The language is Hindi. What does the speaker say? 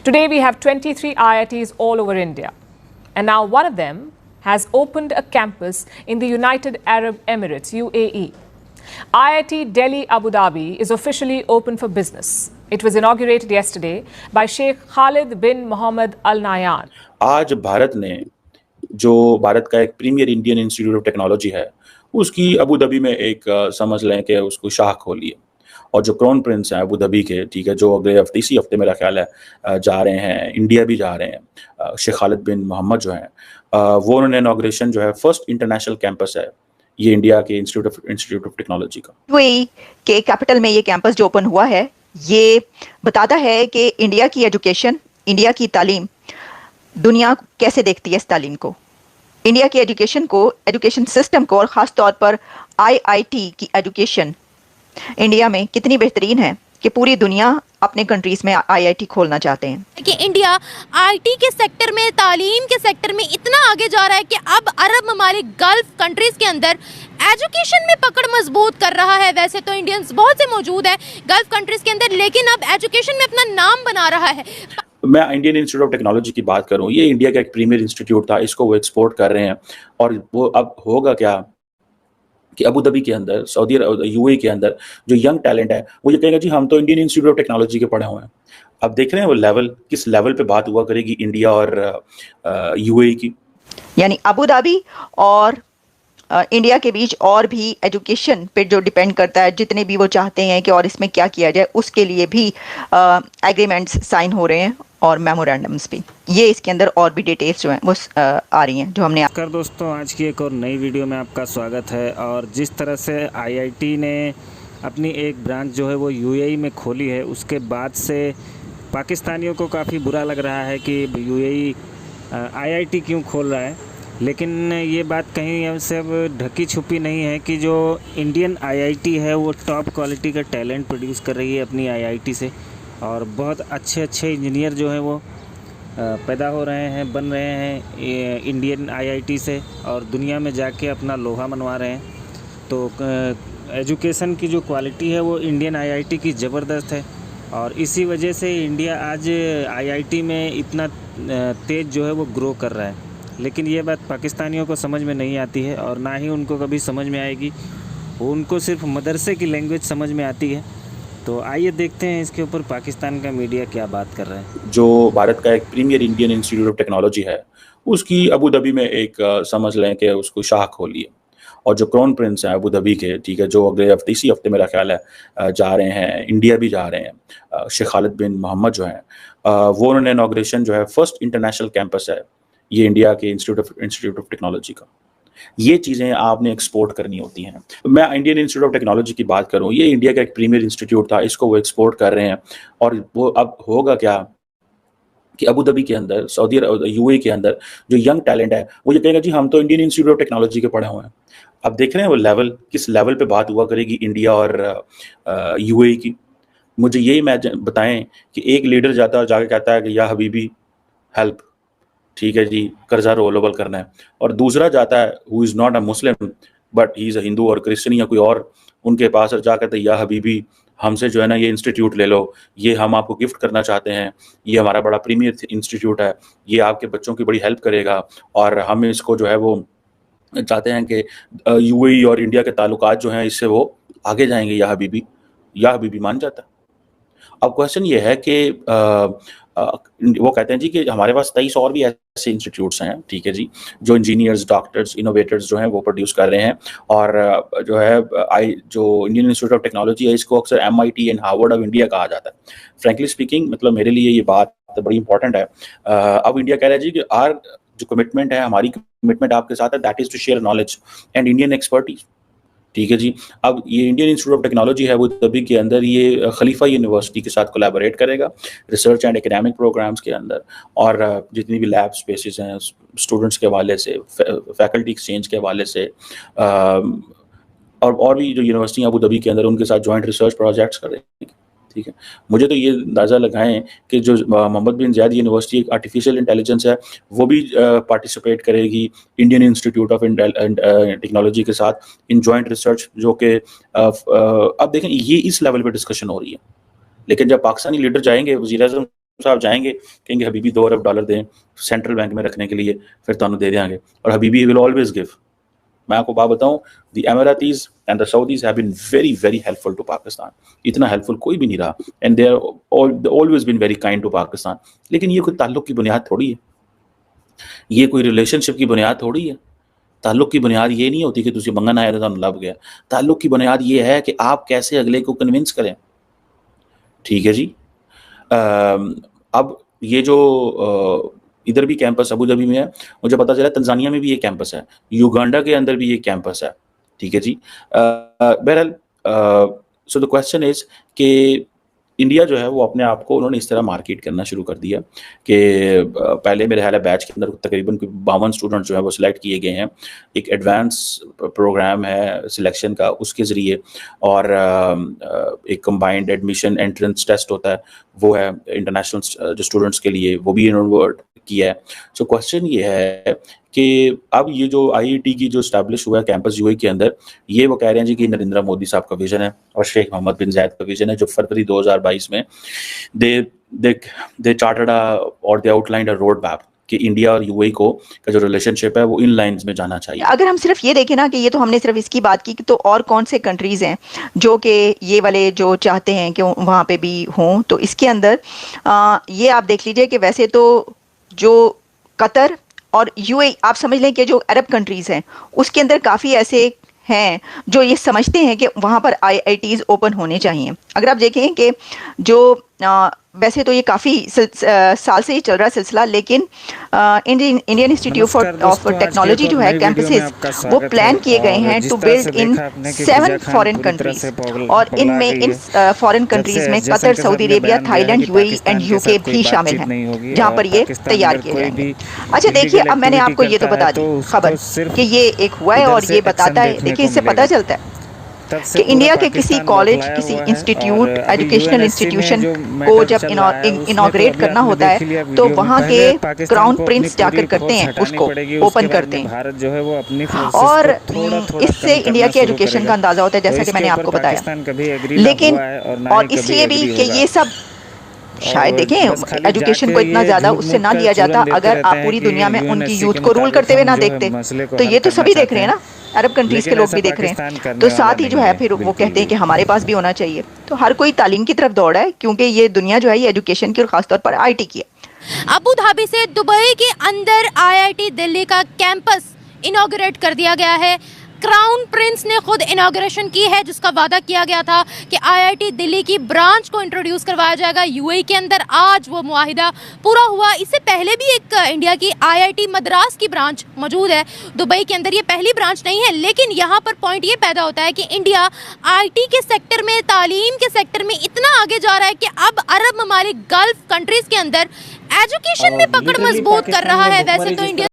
Today we have 23 IITs all over India. And now one of them has opened a campus in the United Arab Emirates, UAE. IIT Delhi Abu Dhabi is officially open for business. It was inaugurated yesterday by Sheikh Khalid bin Mohammed Al Nahyan. आज भारत ने जो भारत का एक premier Indian institute of technology है उसकी अबू धाबी में एक समझ लें कि उसको शाख खोली है। और जो क्राउन प्रिंस हैं अबू धाबी के, ठीक है, जो अगले हफ्ते इसी हफ्ते मेरा ख्याल है जा रहे हैं, इंडिया भी जा रहे हैं। शेख खालिद बिन मोहम्मद जो हैं वो उन्होंने इनॉग्रेशन जो है फर्स्ट इंटरनेशनल कैंपस है ये इंडिया के इंस्टीट्यूट ऑफ टेक्नोलॉजी का, यूएई के कैपिटल में ये कैंपस जो ओपन हुआ है ये बताता है कि इंडिया की एजुकेशन, इंडिया की तालीम, दुनिया कैसे देखती है इस तालीम को, इंडिया की एजुकेशन को, एजुकेशन सिस्टम को, और ख़ास तौर पर आईआईटी की एजुकेशन इंडिया में कितनी बेहतरीन है कि पूरी दुनिया अपने कंट्रीज में आईआईटी खोलना चाहते हैं। कि इंडिया आईटी के सेक्टर में, तालीम के सेक्टर में इतना आगे जा रहा है कि अब अरब ममालिक, गल्फ कंट्रीज के अंदर एजुकेशन में पकड़ मजबूत कर रहा है। वैसे तो इंडियंस बहुत से मौजूद हैं गल्फ कंट्रीज के अंदर, लेकिन अब एजुकेशन में अपना नाम बना रहा है। मैं इंडियन इंस्टीट्यूट ऑफ टेक्नोलॉजी की बात करूं, ये इंडिया का एक प्रीमियर इंस्टीट्यूट था, इसको वो एक्सपोर्ट कर रहे हैं। और वो अब होगा क्या कि अबू धाबी के अंदर, सऊदी यूएई के अंदर जो यंग टैलेंट है वो ये कहेगा जी हम तो इंडियन इंस्टीट्यूट ऑफ टेक्नोलॉजी के पढ़े हुए हैं। अब देख रहे हैं वो लेवल, किस लेवल पे बात हुआ करेगी इंडिया और यूएई की, यानी अबू धाबी और इंडिया के बीच और भी एजुकेशन पे जो डिपेंड करता है, जितने भी वो चाहते हैं कि और इसमें क्या किया जाए, उसके लिए भी एग्रीमेंट्स साइन हो रहे हैं और मेमोरेंडम्स भी। ये इसके अंदर और भी डिटेल्स जो हैं वो आ रही हैं जो हमने कर दोस्तों, आज की एक और नई वीडियो में आपका स्वागत है। और जिस तरह से आईआईटी ने अपनी एक ब्रांच जो है वो यूएई में खोली है, उसके बाद से पाकिस्तानियों को काफ़ी बुरा लग रहा है कि यूएई आईआईटी क्यों खोल रहा है। लेकिन ये बात कहीं से अब ढकी छुपी नहीं है कि जो इंडियन आईआईटी है वो टॉप क्वालिटी का टैलेंट प्रोड्यूस कर रही है अपनी आईआईटी से, और बहुत अच्छे अच्छे इंजीनियर जो हैं वो पैदा हो रहे हैं, बन रहे हैं इंडियन आईआईटी से, और दुनिया में जाके अपना लोहा मनवा रहे हैं। तो एजुकेशन की जो क्वालिटी है वो इंडियन आईआईटी की ज़बरदस्त है, और इसी वजह से इंडिया आज आईआईटी में इतना तेज़ जो है वो ग्रो कर रहा है। लेकिन ये बात पाकिस्तानियों को समझ में नहीं आती है, और ना ही उनको कभी समझ में आएगी। उनको सिर्फ मदरसे की लैंग्वेज समझ में आती है। तो आइए देखते हैं इसके ऊपर पाकिस्तान का मीडिया क्या बात कर रहा है। जो भारत का एक premier Indian institute of technology है उसकी अबू धाबी में एक समझ लें कि उसको शाख खोली है। और जो क्राउन प्रिंस हैं अबू धाबी के, ठीक है, जो अगले हफ्ते इसी हफ्ते मेरा ख्याल है जा रहे हैं, इंडिया भी जा रहे हैं। शेख खालिद बिन मोहम्मद जो हैं वो उन्होंने इनॉग्रेशन जो है फर्स्ट इंटरनेशनल कैंपस है ये इंडिया के इंस्टीट्यूट ऑफ टेक्नोलॉजी का। ये चीज़ें आपने एक्सपोर्ट करनी होती हैं। मैं इंडियन इंस्टीट्यूट ऑफ टेक्नोलॉजी की बात करूं, ये इंडिया का एक प्रीमियर इंस्टीट्यूट था, इसको वो एक्सपोर्ट कर रहे हैं। और वो अब होगा क्या कि अबू धाबी के अंदर, सऊदी यूएई के अंदर जो यंग टैलेंट है वो ये कहेगा जी हम तो इंडियन इंस्टीट्यूट ऑफ टेक्नोलॉजी के पढ़े हुए हैं। अब देख रहे हैं वो लेवल, किस लेवल पे बात हुआ करेगी इंडिया और यूएई की। मुझे यही बताएं कि एक लीडर जाता है और जाके कहता है कि या हबीबी हेल्प, ठीक है जी, कर्जा रोलेबल करना है, और दूसरा जाता है who is not a Muslim but he is a Hindu और क्रिश्चियन या कोई और, उनके पास और जाकर या हबीबी हमसे जो है ना ये इंस्टीट्यूट ले लो, ये हम आपको गिफ्ट करना चाहते हैं, ये हमारा बड़ा प्रीमियर इंस्टीट्यूट है, ये आपके बच्चों की बड़ी हेल्प करेगा, और हम इसको जो है वो चाहते हैं कि यूएई और इंडिया के ताल्लुकात जो हैं इससे वो आगे जाएंगे। या हबीबी मान जाता है। अब क्वेश्चन ये है कि वो कहते हैं जी कि हमारे पास 23 और भी ऐसे इंस्टीट्यूट्स हैं, ठीक है जी, जो इंजीनियर्स, डॉक्टर्स, इनोवेटर्स जो हैं वो प्रोड्यूस कर रहे हैं। और जो है जो इंडियन इंस्टीट्यूट ऑफ टेक्नोलॉजी है इसको अक्सर MIT and Harvard of India कहा जाता है। फ्रेंकली स्पीकिंग, मतलब मेरे लिए ये बात बड़ी इंपॉर्टेंट है। अब इंडिया कह रहा है जी कि जो कमिटमेंट है, हमारी कमिटमेंट आपके साथ है, that is to share knowledge and Indian expertise, ठीक है जी। अब ये इंडियन इंस्टीट्यूट ऑफ टेक्नोलॉजी है वो तभी के अंदर ये खलीफा यूनिवर्सिटी के साथ कोलैबोरेट करेगा रिसर्च एंड एकेडमिक प्रोग्राम्स के अंदर, और जितनी भी लैब स्पेसेस हैं स्टूडेंट्स के हवाले से, फैकल्टी एक्सचेंज के हवाले से, और भी जो यूनिवर्सिटी अबू धाबी के अंदर उनके साथ जॉइंट रिसर्च प्रोजेक्ट्स करेंगे, ठीक है। मुझे तो ये अंदाज़ा लगाएं कि जो मोहम्मद बिन ज़ायद यूनिवर्सिटी एक आर्टिफिशियल इंटेलिजेंस है वो भी पार्टिसिपेट करेगी इंडियन इंस्टीट्यूट ऑफ टेक्नोलॉजी के साथ इन जॉइंट रिसर्च, जो कि अब देखें ये इस लेवल पे डिस्कशन हो रही है। लेकिन जब पाकिस्तानी लीडर जाएंगे, वज़ीर-ए-आज़म साहब जाएंगे, कहेंगे हबीबी $2 अरब दें सेंट्रल बैंक में रखने के लिए, फिर तुहानू दे देंगे, और हबीबी विल ऑलवेज गिव। मैं आपको बात बताऊं, the Emiratis and the Saudis have been very very helpful to Pakistan. इतना हेल्पफुल कोई भी नहीं रहा, and they are always been very kind to Pakistan. लेकिन ये कोई ताल्लुक की बुनियाद थोड़ी है, ये कोई रिलेशनशिप की बुनियाद थोड़ी है। ताल्लुक की बुनियाद ये नहीं होती कि तुसी मंगन आए तो तुहानू लभ गया। ताल्लुक की बुनियाद ये है कि आप कैसे अगले को कन्विंस करें। ठीक है जी। अब ये जो इधर भी कैंपस अबू धाबी में है, मुझे पता चला तंजानिया में भी ये कैंपस है, युगांडा के अंदर भी ये कैंपस है। ठीक है जी। बहरहाल सो द क्वेश्चन इज कि इंडिया जो है वो अपने आप को उन्होंने इस तरह मार्केट करना शुरू कर दिया कि पहले मेरे ख्याल है बैच के अंदर तकरीबन 52 स्टूडेंट जो है वो सिलेक्ट किए गए हैं। एक एडवांस प्रोग्राम है सिलेक्शन का, उसके ज़रिए, और एक कंबाइंड एडमिशन एंट्रेंस टेस्ट होता है, वो है इंटरनेशनल जो स्टूडेंट्स के लिए, वो भी इन्होंने किया है। सो क्वेश्चन ये है कि अब ये जो IIT की जो स्टैब्लिश हुआ है कैंपस यूएई के अंदर, ये वो कह रहे हैं जी कि नरेंद्र मोदी साहब का विजन है और शेख मोहम्मद बिन जायद का विजन है, जो फरवरी 2022 में दे चार्टर्ड और दे आउटलाइंड अ रोड मैप कि इंडिया और यूएई को का जो रिलेशनशिप है वो इन लाइंस में जाना चाहिए। अगर हम सिर्फ ये देखें ना कि ये तो हमने सिर्फ इसकी बात की, तो और कौन से कंट्रीज़ हैं जो कि ये वाले जो चाहते हैं कि वहाँ पे भी हों, तो इसके अंदर ये आप देख लीजिए कि वैसे तो जो कतर और यूएई आप समझ लें कि जो अरब कंट्रीज़ हैं उसके अंदर काफ़ी ऐसे हैं जो ये समझते हैं कि वहाँ पर IITs ओपन होने चाहिए। अगर आप देखें कि जो वैसे तो ये काफ़ी साल से ही चल रहा सिलसिला, लेकिन इंडियन इंस्टीट्यूट ऑफ टेक्नोलॉजी जो है कैंपसेस वो प्लान किए गए हैं to build in 7 foreign countries, और इनमें इन फॉरेन कंट्रीज में Qatar, Saudi Arabia, Thailand, UAE and UK भी शामिल हैं, जहां पर ये तैयार किए जाएंगे। अच्छा देखिए, अब मैंने आपको ये तो बता दी खबर कि ये एक हुआ है और ये बताता है, देखिए इससे पता चलता है कि इंडिया के किसी कॉलेज, किसी इंस्टीट्यूट, एजुकेशनल इंस्टीट्यूशन को जब इनॉग्रेट करना होता है तो वहाँ के क्राउन प्रिंस जाकर करते हैं, उसको ओपन करते हैं, और इससे इंडिया के एजुकेशन का अंदाज़ा होता है, जैसा कि मैंने आपको बताया। लेकिन और इसलिए भी कि ये सब शायद देखें एजुकेशन को इतना ज़्यादा उससे ना लिया जाता अगर आप पूरी दुनिया में उनकी यूथ को रूल करते हुए ना देखते। तो ये तो सभी देख रहे हैं ना, अरब कंट्रीज के लोग भी देख रहे हैं, तो साथ ही जो है फिर वो कहते हैं कि हमारे पास भी होना चाहिए। तो हर कोई तालीम की तरफ दौड़ा है, क्योंकि ये दुनिया जो है ये एजुकेशन की और खासतौर पर IIT की है। अबू धाबी से दुबई के अंदर IIT दिल्ली का कैंपस इनॉग्रेट कर दिया गया है। क्राउन प्रिंस ने खुद इनॉग्रेशन की है, जिसका वादा किया गया था कि IIT दिल्ली की ब्रांच को इंट्रोड्यूस करवाया जाएगा यूएई के अंदर। आज वो मुआहिदा पूरा हुआ। इससे पहले भी एक इंडिया की IIT मद्रास की ब्रांच मौजूद है दुबई के अंदर, ये पहली ब्रांच नहीं है। लेकिन यहाँ पर पॉइंट ये पैदा होता है कि इंडिया IT के सेक्टर में, तालीम के सेक्टर में इतना आगे जा रहा है कि अब अरब ममालिक, गल्फ कंट्रीज़ के अंदर एजुकेशन में पकड़ मजबूत कर रहा है। वैसे तो इंडिया